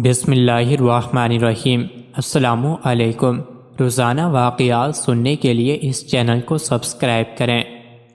بسم اللہ الرحمن الرحیم۔ السلام علیکم۔ روزانہ واقعات سننے کے لیے اس چینل کو سبسکرائب کریں۔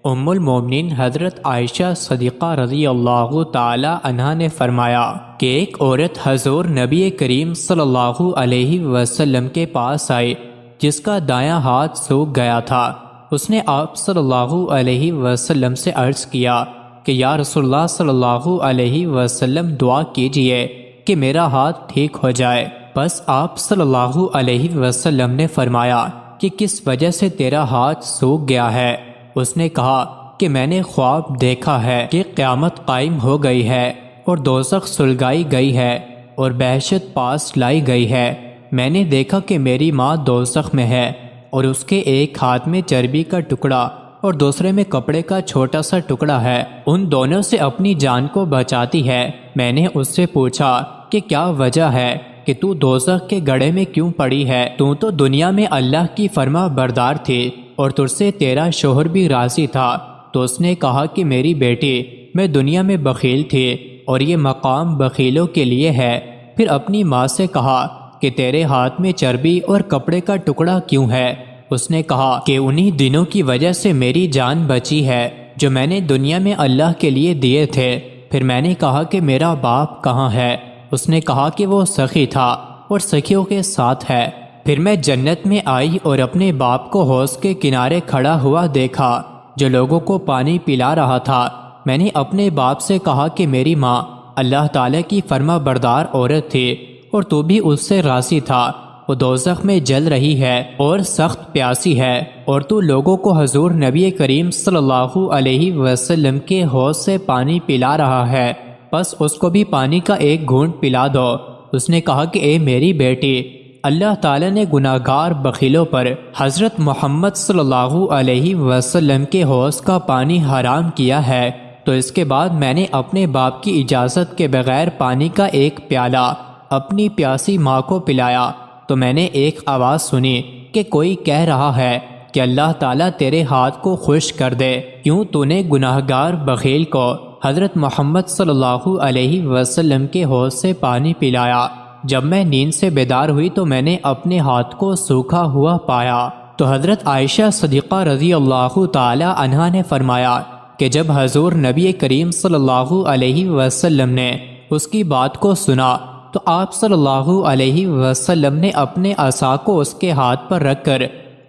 ام المومنین حضرت عائشہ صدیقہ رضی اللہ تعالی عنہا نے فرمایا کہ ایک عورت حضور نبی کریم صلی اللہ علیہ وسلم کے پاس آئی جس کا دایاں ہاتھ سوکھ گیا تھا۔ اس نے آپ صلی اللہ علیہ وسلم سے عرض کیا کہ یا رسول اللہ صلی اللہ علیہ وسلم دعا کیجئے کہ میرا ہاتھ ٹھیک ہو جائے۔ بس آپ صلی اللہ علیہ وسلم نے فرمایا کہ کس وجہ سے تیرا ہاتھ سوکھ گیا ہے؟ اس نے کہا کہ میں نے خواب دیکھا ہے کہ قیامت قائم ہو گئی ہے اور دوزخ سلگائی گئی ہے اور بہشت پاس لائی گئی ہے۔ میں نے دیکھا کہ میری ماں دوزخ میں ہے اور اس کے ایک ہاتھ میں چربی کا ٹکڑا اور دوسرے میں کپڑے کا چھوٹا سا ٹکڑا ہے، ان دونوں سے اپنی جان کو بچاتی ہے۔ میں نے اس سے پوچھا کہ کیا وجہ ہے کہ تو دوزخ کے گڑھے میں کیوں پڑی ہے؟ تو دنیا میں اللہ کی فرما بردار تھی اور تجھ سے تیرا شوہر بھی راضی تھا۔ تو اس نے کہا کہ میری بیٹی، میں دنیا میں بخیل تھی اور یہ مقام بخیلوں کے لیے ہے۔ پھر اپنی ماں سے کہا کہ تیرے ہاتھ میں چربی اور کپڑے کا ٹکڑا کیوں ہے؟ اس نے کہا کہ انہی دنوں کی وجہ سے میری جان بچی ہے جو میں نے دنیا میں اللہ کے لیے دیے تھے۔ پھر میں نے کہا کہ میرا باپ کہاں ہے؟ اس نے کہا کہ وہ سخی تھا اور سخیوں کے ساتھ ہے۔ پھر میں جنت میں آئی اور اپنے باپ کو حوض کے کنارے کھڑا ہوا دیکھا جو لوگوں کو پانی پلا رہا تھا۔ میں نے اپنے باپ سے کہا کہ میری ماں اللہ تعالیٰ کی فرما بردار عورت تھی اور تو بھی اس سے راضی تھا، وہ دوزخ میں جل رہی ہے اور سخت پیاسی ہے، اور تو لوگوں کو حضور نبی کریم صلی اللہ علیہ وسلم کے حوض سے پانی پلا رہا ہے، بس اس کو بھی پانی کا ایک گھونٹ پلا دو۔ اس نے کہا کہ اے میری بیٹی، اللہ تعالیٰ نے گناہگار بخیلوں پر حضرت محمد صلی اللہ علیہ وسلم کے حوض کا پانی حرام کیا ہے، تو اس کے بعد میں نے اپنے باپ کی اجازت کے بغیر پانی کا ایک پیالہ اپنی پیاسی ماں کو پلایا، تو میں نے ایک آواز سنی کہ کوئی کہہ رہا ہے کہ اللہ تعالیٰ تیرے ہاتھ کو خشک کر دے، کیوں تو نے گناہگار بخیل کو حضرت محمد صلی اللہ علیہ وسلم کے حوض سے پانی پلایا۔ جب میں نیند سے بیدار ہوئی تو میں نے اپنے ہاتھ کو سوکھا ہوا پایا۔ تو حضرت عائشہ صدیقہ رضی اللہ تعالی عنہا نے فرمایا کہ جب حضور نبی کریم صلی اللہ علیہ وسلم نے اس کی بات کو سنا تو آپ صلی اللہ علیہ وسلم نے اپنے عصا کو اس کے ہاتھ پر رکھ کر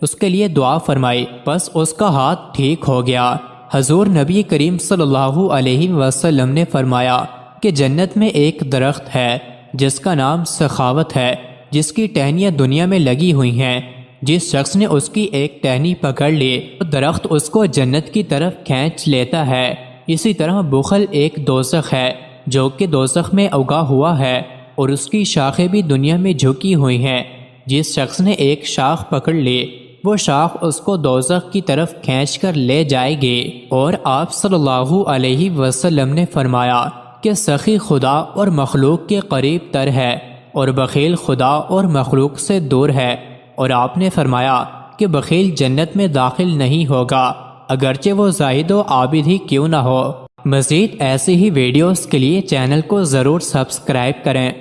اس کے لیے دعا فرمائی، بس اس کا ہاتھ ٹھیک ہو گیا۔ حضور نبی کریم صلی اللہ علیہ وسلم نے فرمایا کہ جنت میں ایک درخت ہے جس کا نام سخاوت ہے، جس کی ٹہنیاں دنیا میں لگی ہوئی ہیں۔ جس شخص نے اس کی ایک ٹہنی پکڑ لی تو درخت اس کو جنت کی طرف کھینچ لیتا ہے۔ اسی طرح بخل ایک دوزخ ہے جو کہ دوزخ میں اگا ہوا ہے اور اس کی شاخیں بھی دنیا میں جھکی ہوئی ہیں۔ جس شخص نے ایک شاخ پکڑ لی وہ شاخ اس کو دوزخ کی طرف کھینچ کر لے جائے گی۔ اور آپ صلی اللہ علیہ وسلم نے فرمایا کہ سخی خدا اور مخلوق کے قریب تر ہے اور بخیل خدا اور مخلوق سے دور ہے۔ اور آپ نے فرمایا کہ بخیل جنت میں داخل نہیں ہوگا اگرچہ وہ زاہد و عابد ہی کیوں نہ ہو۔ مزید ایسی ہی ویڈیوز کے لیے چینل کو ضرور سبسکرائب کریں۔